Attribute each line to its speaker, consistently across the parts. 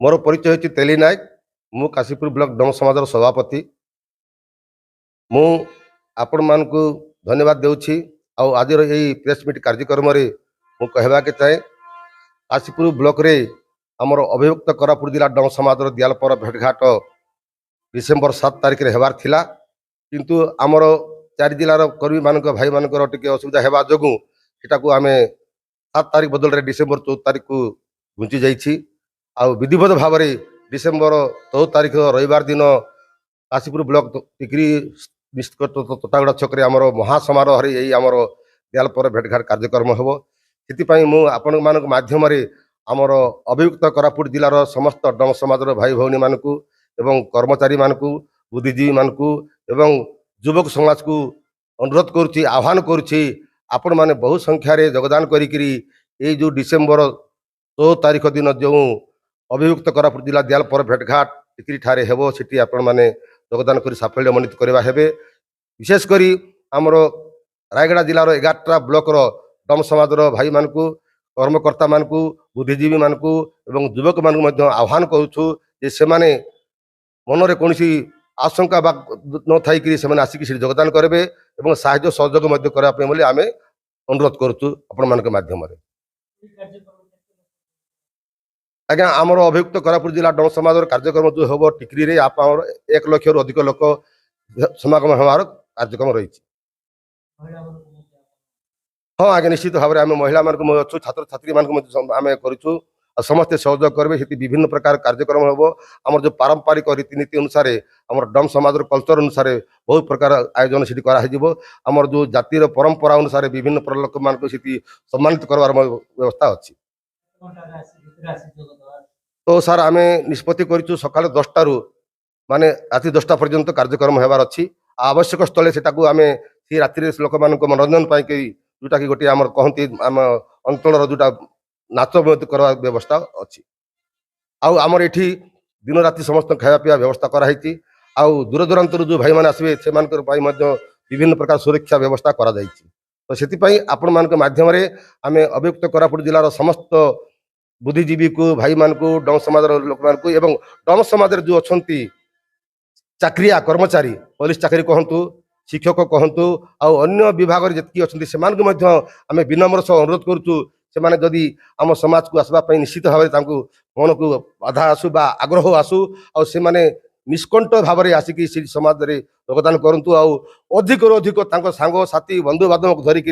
Speaker 1: मोर परिचय होची तेली नायक। मु काशीपुर ब्लॉक डम समाजर सभापति। मु आपण मानकु धन्यवाद देउछि। आज यही प्रेस मीट कार्यक्रम रे मु कहबा के चाहे काशीपुर ब्लॉक रे हमर अभियुक्त कोरापुट जिला डम समाजर दियालपर भेटघाट डिसेम्बर 7 तारिख रे हेबार थिला, किंतु हमर चारि जिलार कर्मी मानक भाई मानकर टिके असुविधा हेबा जोगु सेटाकू आमे 7 तारिख बदल रे डिसेम्बर 14 तारिख को घुंची जाइछि। आ विधिवत भाव में डिसेम्बर 14 तारिख रविवार दिन काशीपुर ब्लॉक टिकरी तोतागुड़ा छक आमर महासमारोह यही आमर दियालपर भेटघाट कार्यक्रम हम से आपण मान माध्यम आमर अभियुक्त कोरापुट जिलार समस्त डम समाजर भाई भौणी मानक एवं कर्मचारी मानक बुद्धिजीवी मानक एवं युवक समाज को अनुरोध करुच्ची आह्वान करुच्ची आपण मैंने बहु संख्यार योगदान करी जो डिसेम्बर 14 तारिख दिन जो अभियुक्त कोरापुट जिला दियालपर भेटघाट टिकरी ठारे हेबो सिटी आपण माने योगदान करी साफल्य मण्डित करबा हेबे। विशेषकर आमर रायगड़ा जिलार 11टा ब्लॉक डम समाजर भाई मानक कर्मकर्ता मानक बुद्धिजीवी मानक एवं युवक मानक आह्वान करुछु जे से माने मनरे कोनसी आशंका बा न थाई से आसिक योगदान करेंगे और साहाय्य सहयोग करने आम अनुरोध करुचु आपण मान माध्यम। आज्ञा आमर अभियुक्त कोरापुट जिला डम समाज कार्यक्रम जो हम टिकरी रे आप 1 लाख रु अधिक लोक समागम होवार कार्यक्रम रही। हाँ आज्ञा निश्चित भाव में आम महिला मान छात्र छात्री मान करूँ समस्ते सहयोग करेंगे से विभिन्न प्रकार कार्यक्रम हम आम जो पारंपरिक रीतिनीति अनुसार आम डम समाज कल्चर अनुसार बहुत प्रकार आयोजन से आमर जो जातिर परंपरा अनुसार विभिन्न लोक मान सम्मानित करवार व्यवस्था अच्छी। तो सर आम निष्पत्ति करूँ सकाल 10 टारू माने राति 10टा पर्यंत कार्यक्रम होबार अच्छी। आवश्यक स्थले से आम सी राति लोक मान मनोरंजन पाई जोटा कि गोटे आम कहती आम अंचल जोटा नाच करवा व्यवस्था अच्छी। आमर ये दिन राति समस्त खाया पीवा व्यवस्था कराई। दूर दूरांत जो भाई मैंने आसवे से विभिन्न प्रकार सुरक्षा व्यवस्था करा जाइछि। तो से आपण मान माध्यम आम अभियुक्त कोरापुट जिलार समस्त बुद्धिजीवी को भाई मान को डम समाज लोक मान एवं डम समाज जो अच्छा चाकरिया कर्मचारी पुलिस चाकरी कहतु शिक्षक कहतु अन्य विभाग जी अच्छा से आम विनम्र सह अनुरोध करुचु से जदि आम समाज को आसवाई निश्चित भाव में मन को बाधा आसू बा आग्रह आसू और से माने निष्कंठ भाव में आसिक समाज में योगदान करूँ अधिक अधिक सांग साथी बंधु बांधव धरिक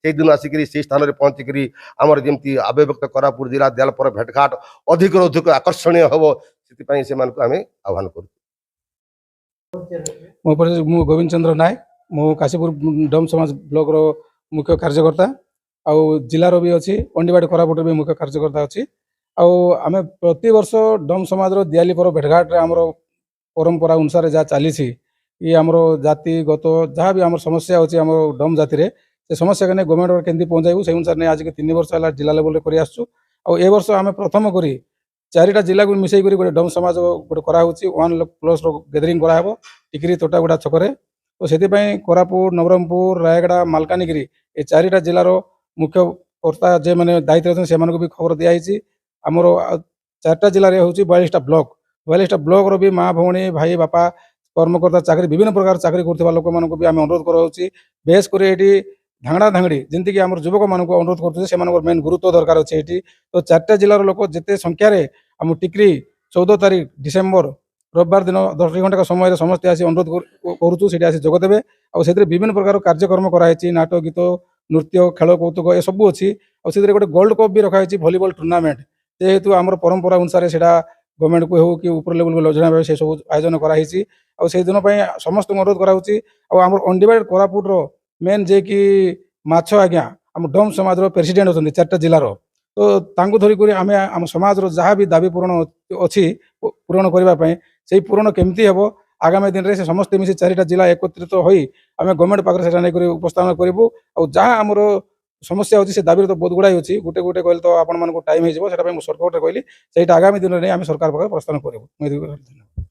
Speaker 1: से दिन आसिक से स्थान में पहुँचिक आमर जमी अभियुक्त कोरापुट जिला दियालपर भेटघाट अधिक अधिक आकर्षणीय हम से आम आह्वान करूँ।
Speaker 2: मो गोविंद चंद्र नायक मो काशीपुर डम समाज ब्लॉक रो मुख्य कार्यकर्ता आउ जिलार भी अच्छी अंडीबाड़ी कोरापुट भी मुख्य कार्यकर्ता अच्छी। आम प्रति वर्ष डम समाज दियालीपर भेटघाट आमर परंपरा अनुसार जहाँ चली ये आमर जातिगत जहाँ भी आम समस्या अच्छी आम डम जाति से समस्या के गवर्नमेंट केंद्र पहुँचाइबू से अनुसार आज के 3 वर्ष है जिला लेवल कर वर्ष आम प्रथम करी 4टा जिला को मिसई गोटे डम समाज गोटे कराऊँ 1+ गैदरिंग कराब टिकरी तोटागुड़ा छकरे। तो से कोरापुट नवरंगपुर रायगड़ा मालकानगिरी ये 4टा जिलार मुख्य कर्ता जे मैंने दायित्व अच्छे से भी खबर दिखाई। आमर 4टा जिले में हूँ 42टा ब्लॉक 42टा ब्लॉक भी माँ भौणी भाई बापा कर्मकर्ता चाकरी विभिन्न प्रकार चाकरी कर लोक मानक भी आम अनुरोध कराऊँ बेस कर धांगड़ा धांगड़ी जमीक आम युवक मान अनुरोध कर मेन गुरुत्व दरकार अच्छे ये। तो 4टा जिलार लोक जिते संख्यार आम टिकरी 14 तारिख डिसेम्बर रविवार दिन 10 घंटा समय समस्ते आसी अनुरोध करुँ से आसी जोगदेवे और विभिन्न प्रकार कार्यक्रम कराई नाट गीत नृत्य खेल कौतुक ये सब अच्छी और गोटे गोल्ड कप भी रखाई वॉलीबॉल टूर्नामेंट जेहेतु आम परंपरा अनुसार से गवर्नमेंट को हो कि ऊपर लेवल को योजना से सब आयोजन कराई से दिन समस्त अनुरोध कराऊँ। आम अंडीबाड़ी कोरापुट मेन जे कि माछ आज्ञा आम डम समाज प्रेसिडेंट अच्छा 4टा जिलार तो धरिक आम आम समाज जहाँ भी दाबी पूरण अच्छी पूरण करने से पूरण केमती हम आगामी दिन में से समस्ते मिसी 4टा जिला एकत्रित हो आम गवर्नमेंट पाखे से नहीं उपस्थापन करूँ और जहाँ आमर समस्या अच्छी से दाबी तो बहुत गुड़ाई अच्छी गोटे गोटे कहले तो आपण टाइम हो सर्टकट कहली से आगामी दिन में आम सरकार पाखे प्रस्थान करूँ।